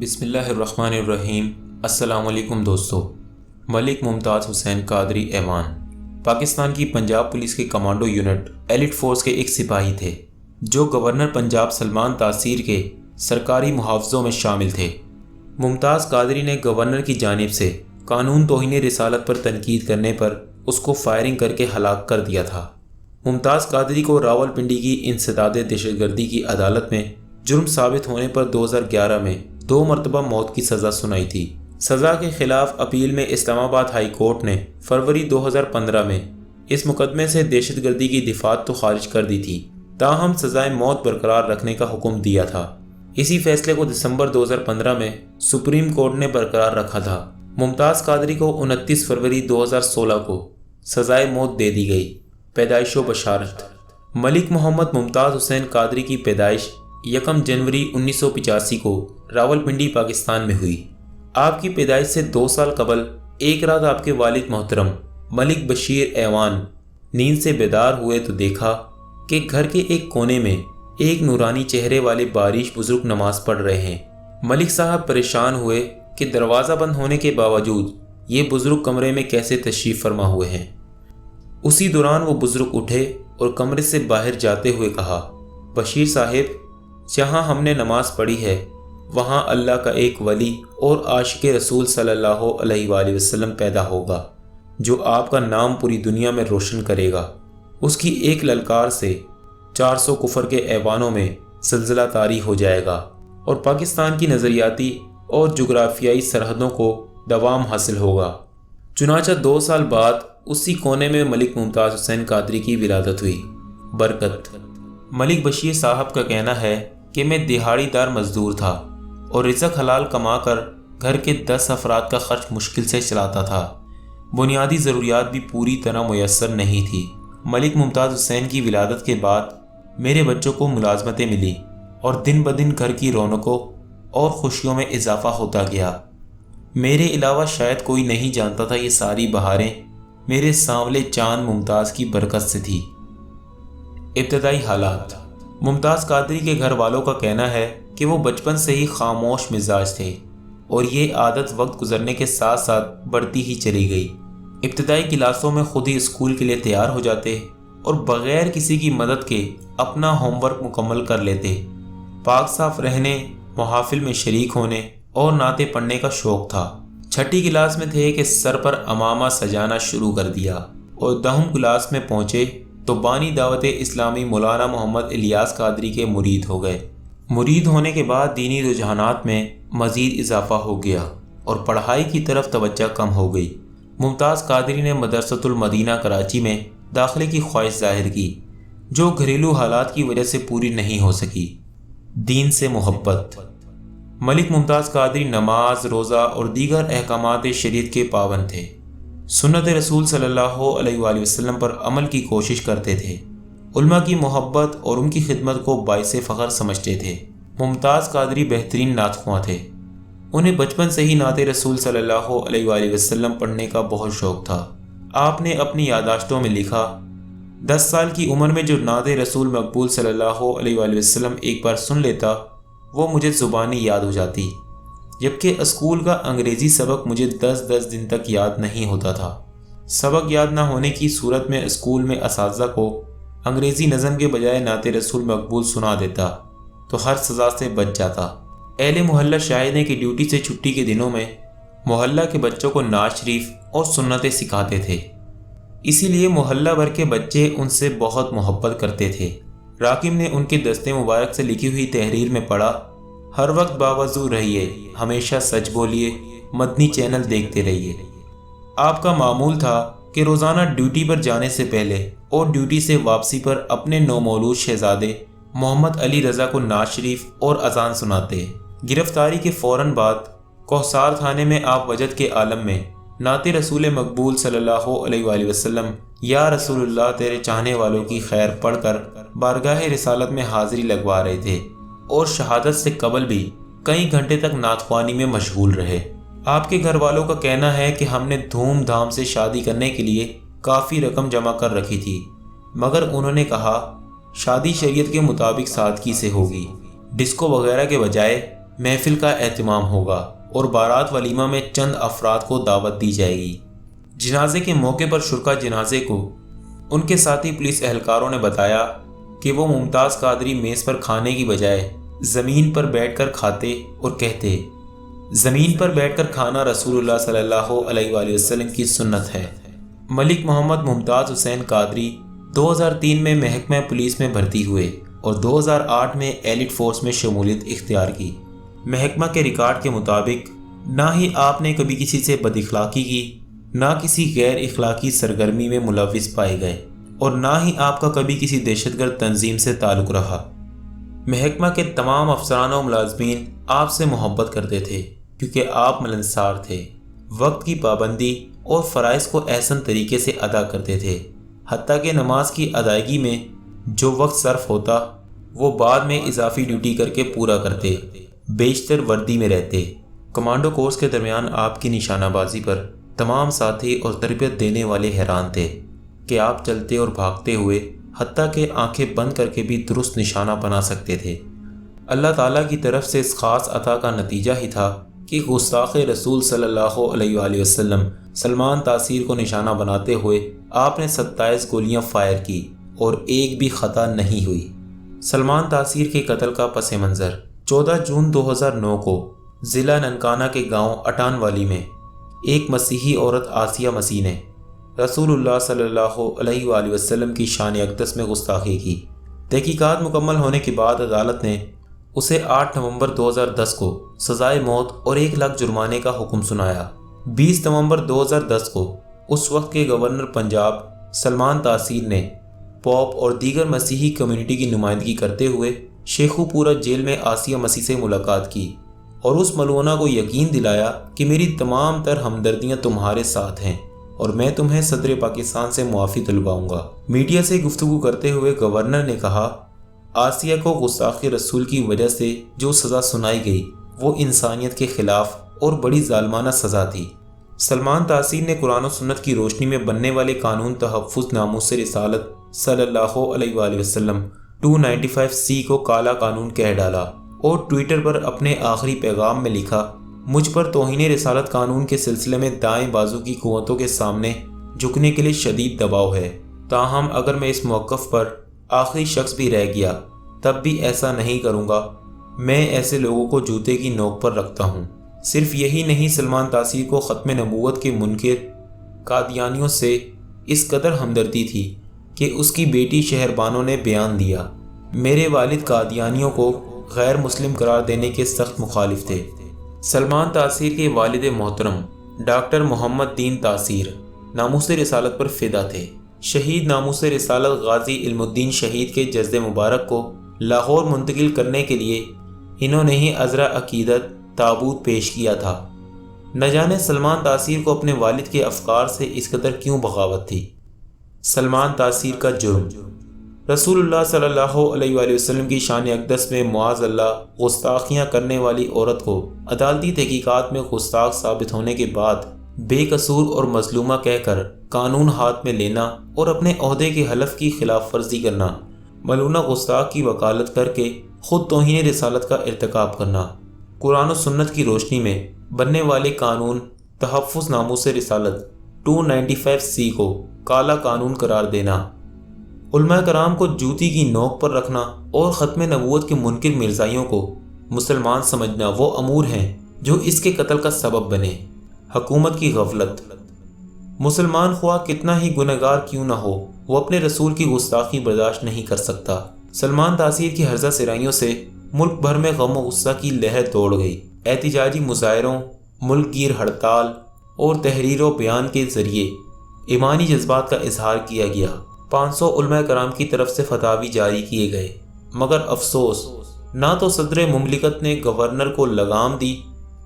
بسم اللہ الرحمن الرحیم۔ السلام علیکم دوستو۔ ملک ممتاز حسین قادری ایوان پاکستان کی پنجاب پولیس کے کمانڈو یونٹ ایلیٹ فورس کے ایک سپاہی تھے جو گورنر پنجاب سلمان تاثیر کے سرکاری محافظوں میں شامل تھے۔ ممتاز قادری نے گورنر کی جانب سے قانون توہین رسالت پر تنقید کرنے پر اس کو فائرنگ کر کے ہلاک کر دیا تھا۔ ممتاز قادری کو راولپنڈی کی انسداد دہشت گردی کی عدالت میں جرم ثابت ہونے پر 2011 میں 2 مرتبہ موت کی سزا سنائی تھی۔ سزا کے خلاف اپیل میں اسلام آباد ہائی کورٹ نے فروری 2015 میں اس مقدمے سے دہشت گردی کی دفعات تو خارج کر دی تھی، تاہم سزائے موت برقرار رکھنے کا حکم دیا تھا۔ اسی فیصلے کو دسمبر 2015 میں سپریم کورٹ نے برقرار رکھا تھا۔ ممتاز قادری کو 29 فروری 2016 کو سزائے موت دے دی گئی۔ پیدائش و بشارت: ملک محمد ممتاز حسین قادری کی پیدائش 1 جنوری 1985 کو راولپنڈی پاکستان میں ہوئی۔ آپ کی پیدائش سے 2 سال قبل ایک رات آپ کے والد محترم ملک بشیر ایوان نیند سے بیدار ہوئے تو دیکھا کہ گھر کے ایک کونے میں ایک نورانی چہرے والے بارش بزرگ نماز پڑھ رہے ہیں۔ ملک صاحب پریشان ہوئے کہ دروازہ بند ہونے کے باوجود یہ بزرگ کمرے میں کیسے تشریف فرما ہوئے ہیں۔ اسی دوران وہ بزرگ اٹھے اور کمرے سے باہر جاتے ہوئے کہا، بشیر صاحب، جہاں ہم نے نماز پڑھی ہے وہاں اللہ کا ایک ولی اور عاشق رسول صلی اللہ علیہ وآلہ وسلم پیدا ہوگا جو آپ کا نام پوری دنیا میں روشن کرے گا۔ اس کی ایک للکار سے 400 کفر کے ایوانوں میں زلزلہ طاری ہو جائے گا اور پاکستان کی نظریاتی اور جغرافیائی سرحدوں کو دوام حاصل ہوگا۔ چنانچہ 2 سال بعد اسی کونے میں ملک ممتاز حسین قادری کی ولادت ہوئی۔ برکت: ملک بشیر صاحب کا کہنا ہے کہ میں دہاڑی دار مزدور تھا اور رزق حلال کما کر گھر کے 10 افراد کا خرچ مشکل سے چلاتا تھا۔ بنیادی ضروریات بھی پوری طرح میسر نہیں تھی۔ ملک ممتاز حسین کی ولادت کے بعد میرے بچوں کو ملازمتیں ملی اور دن بدن گھر کی رونقوں اور خوشیوں میں اضافہ ہوتا گیا۔ میرے علاوہ شاید کوئی نہیں جانتا تھا یہ ساری بہاریں میرے سانولے چاند ممتاز کی برکت سے تھی۔ ابتدائی حالات: ممتاز قادری کے گھر والوں کا کہنا ہے کہ وہ بچپن سے ہی خاموش مزاج تھے اور یہ عادت وقت گزرنے کے ساتھ ساتھ بڑھتی ہی چلی گئی۔ ابتدائی کلاسوں میں خود ہی اسکول کے لیے تیار ہو جاتے اور بغیر کسی کی مدد کے اپنا ہوم ورک مکمل کر لیتے۔ پاک صاف رہنے، محافل میں شریک ہونے اور نعتیں پڑھنے کا شوق تھا۔ 6ٹھی کلاس میں تھے کہ سر پر امامہ سجانا شروع کر دیا اور 10ویں کلاس میں پہنچے تو بانی دعوت اسلامی مولانا محمد الیاس قادری کے مرید ہو گئے۔ مرید ہونے کے بعد دینی رجحانات میں مزید اضافہ ہو گیا اور پڑھائی کی طرف توجہ کم ہو گئی۔ ممتاز قادری نے مدرسۃ المدینہ کراچی میں داخلے کی خواہش ظاہر کی جو گھریلو حالات کی وجہ سے پوری نہیں ہو سکی۔ دین سے محبت: ملک ممتاز قادری نماز، روزہ اور دیگر احکامات شریعت کے پابند تھے۔ سنت رسول صلی اللہ علیہ وآلہ وسلم پر عمل کی کوشش کرتے تھے۔ علماء کی محبت اور ان کی خدمت کو باعث فخر سمجھتے تھے۔ ممتاز قادری بہترین نعت خواں تھے۔ انہیں بچپن سے ہی نعت رسول صلی اللہ علیہ وآلہ وسلم پڑھنے کا بہت شوق تھا۔ آپ نے اپنی یادداشتوں میں لکھا، 10 سال کی عمر میں جو نعت رسول مقبول صلی اللہ علیہ وآلہ وسلم ایک بار سن لیتا وہ مجھے زبانی یاد ہو جاتی، جبکہ اسکول کا انگریزی سبق مجھے 10 دن تک یاد نہیں ہوتا تھا۔ سبق یاد نہ ہونے کی صورت میں اسکول میں اساتذہ کو انگریزی نظم کے بجائے نعت رسول مقبول سنا دیتا تو ہر سزا سے بچ جاتا۔ اہل محلہ شاہد ہیں کہ ڈیوٹی سے چھٹی کے دنوں میں محلہ کے بچوں کو نعت شریف اور سنتیں سکھاتے تھے، اسی لیے محلہ بھر کے بچے ان سے بہت محبت کرتے تھے۔ راکم نے ان کے دستے مبارک سے لکھی ہوئی تحریر میں پڑھا، ہر وقت باوضو رہیے، ہمیشہ سچ بولیے، مدنی چینل دیکھتے رہیے۔ آپ کا معمول تھا کہ روزانہ ڈیوٹی پر جانے سے پہلے اور ڈیوٹی سے واپسی پر اپنے نومولود شہزادے محمد علی رضا کو نعت شریف اور اذان سناتے۔ گرفتاری کے فوراً بعد کوہسار تھانے میں آپ وجد کے عالم میں نعت رسول مقبول صلی اللہ علیہ وآلہ وسلم یا رسول اللہ تیرے چاہنے والوں کی خیر پڑھ کر بارگاہ رسالت میں حاضری لگوا رہے تھے اور شہادت سے قبل بھی کئی گھنٹے تک نعت خوانی میں مشغول رہے۔ آپ کے گھر والوں کا کہنا ہے کہ ہم نے دھوم دھام سے شادی کرنے کے لیے کافی رقم جمع کر رکھی تھی، مگر انہوں نے کہا شادی شریعت کے مطابق سادگی سے ہوگی، ڈسکو وغیرہ کے بجائے محفل کا اہتمام ہوگا اور بارات ولیمہ میں چند افراد کو دعوت دی جائے گی۔ جنازے کے موقع پر شرکا جنازے کو ان کے ساتھی پولیس اہلکاروں نے بتایا کہ وہ ممتاز قادری میز پر کھانے کی بجائے زمین پر بیٹھ کر کھاتے اور کہتے، زمین پر بیٹھ کر کھانا رسول اللہ صلی اللہ علیہ وآلہ وسلم کی سنت ہے۔ ملک محمد ممتاز حسین قادری 2003 میں محکمہ پولیس میں بھرتی ہوئے اور 2008 میں ایلیٹ فورس میں شمولیت اختیار کی۔ محکمہ کے ریکارڈ کے مطابق نہ ہی آپ نے کبھی کسی سے بد اخلاقی کی، نہ کسی غیر اخلاقی سرگرمی میں ملوث پائے گئے اور نہ ہی آپ کا کبھی کسی دہشت گرد تنظیم سے تعلق رہا۔ محکمہ کے تمام افسران و ملازمین آپ سے محبت کرتے تھے کیونکہ آپ ملنسار تھے، وقت کی پابندی اور فرائض کو احسن طریقے سے ادا کرتے تھے، حتیٰ کہ نماز کی ادائیگی میں جو وقت صرف ہوتا وہ بعد میں اضافی ڈیوٹی کر کے پورا کرتے، بیشتر وردی میں رہتے۔ کمانڈو کورس کے درمیان آپ کی نشانہ بازی پر تمام ساتھی اور تربیت دینے والے حیران تھے کہ آپ چلتے اور بھاگتے ہوئے حتیٰ کہ آنکھیں بند کر کے بھی درست نشانہ بنا سکتے تھے۔ اللہ تعالیٰ کی طرف سے اس خاص عطا کا نتیجہ ہی تھا کہ گستاخ رسول صلی اللہ علیہ وآلہ وسلم سلمان تاثیر کو نشانہ بناتے ہوئے آپ نے 27 گولیاں فائر کی اور ایک بھی خطا نہیں ہوئی۔ سلمان تاثیر کے قتل کا پس منظر 14 جون 2009 کو ضلع ننکانہ کے گاؤں اٹان والی میں ایک مسیحی عورت آسیہ مسیح نے رسول اللہ صلی اللہ علیہ وآلہ وسلم کی شان اقدس میں گستاخی کی۔ تحقیقات مکمل ہونے کے بعد عدالت نے اسے 8 نومبر 2010 کو سزائے موت اور 1 لاکھ جرمانے کا حکم سنایا۔ 20 نومبر 2010 کو اس وقت کے گورنر پنجاب سلمان تاثیر نے پوپ اور دیگر مسیحی کمیونٹی کی نمائندگی کرتے ہوئے شیخو پورہ جیل میں آسیہ مسیح سے ملاقات کی اور اس ملونہ کو یقین دلایا کہ میری تمام تر ہمدردیاں تمہارے ساتھ ہیں اور میں تمہیں صدر پاکستان سے معافی دلواؤں گا۔ میڈیا سے گفتگو کرتے ہوئے گورنر نے کہا، آسیہ کو گستاخ رسول کی وجہ سے جو سزا سنائی گئی وہ انسانیت کے خلاف اور بڑی ظالمانہ سزا تھی۔ سلمان تاثیر نے قرآن و سنت کی روشنی میں بننے والے قانون تحفظ ناموس رسالت صلی اللہ علیہ وآلہ وسلم 295C کو کالا قانون کہہ ڈالا اور ٹویٹر پر اپنے آخری پیغام میں لکھا، مجھ پر توہین رسالت قانون کے سلسلے میں دائیں بازو کی قوتوں کے سامنے جھکنے کے لیے شدید دباؤ ہے، تاہم اگر میں اس موقف پر آخری شخص بھی رہ گیا تب بھی ایسا نہیں کروں گا۔ میں ایسے لوگوں کو جوتے کی نوک پر رکھتا ہوں۔ صرف یہی نہیں، سلمان تاثیر کو ختم نبوت کے منکر قادیانیوں سے اس قدر ہمدردی تھی کہ اس کی بیٹی شہربانوں نے بیان دیا، میرے والد قادیانیوں کو غیر مسلم قرار دینے کے سخت مخالف تھے۔ سلمان تاثیر کے والد محترم ڈاکٹر محمد دین تاثیر ناموس رسالت پر فدا تھے۔ شہید ناموس رسالت غازی علم الدین شہید کے جسد مبارک کو لاہور منتقل کرنے کے لیے انہوں نے ہی عذرا عقیدت تابوت پیش کیا تھا۔ نہ جانے سلمان تاثیر کو اپنے والد کے افکار سے اس قدر کیوں بغاوت تھی۔ سلمان تاثیر کا جرم، رسول اللہ صلی اللہ علیہ وآلہ وسلم کی شان اقدس میں معاذ اللہ گستاخیاں کرنے والی عورت کو عدالتی تحقیقات میں گستاخ ثابت ہونے کے بعد بے قصور اور مظلومہ کہہ کر قانون ہاتھ میں لینا اور اپنے عہدے کے حلف کی خلاف ورزی کرنا، ملونہ گستاخ کی وکالت کر کے خود توہین رسالت کا ارتکاب کرنا، قرآن و سنت کی روشنی میں بننے والے قانون تحفظ ناموس رسالت 295C کو کالا قانون قرار دینا، علماء کرام کو جوتی کی نوک پر رکھنا اور ختم نبوت کے منکر مرزائیوں کو مسلمان سمجھنا وہ امور ہیں جو اس کے قتل کا سبب بنے۔ حکومت کی غفلت، مسلمان خواہ کتنا ہی گنہگار کیوں نہ ہو وہ اپنے رسول کی گستاخی برداشت نہیں کر سکتا۔ سلمان تاثیر کی ہرزہ سرائیوں سے ملک بھر میں غم و غصہ کی لہر دوڑ گئی۔ احتجاجی مظاہروں، ملک گیر ہڑتال اور تحریر و بیان کے ذریعے ایمانی جذبات کا اظہار کیا گیا۔ 500 علماء کرام کی طرف سے فتاوی جاری کیے گئے، مگر افسوس نہ تو صدر مملکت نے گورنر کو لگام دی،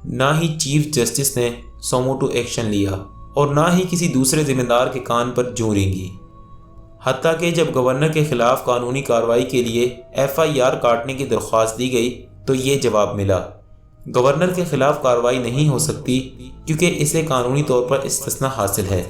نہ ہی چیف جسٹس نے سوموٹو ایکشن لیا اور نہ ہی کسی دوسرے ذمہ دار کے کان پر جوں رینگی۔ حتیٰ کہ جب گورنر کے خلاف قانونی کارروائی کے لیے FIR کاٹنے کی درخواست دی گئی تو یہ جواب ملا، گورنر کے خلاف کارروائی نہیں ہو سکتی کیونکہ اسے قانونی طور پر استثناء حاصل ہے۔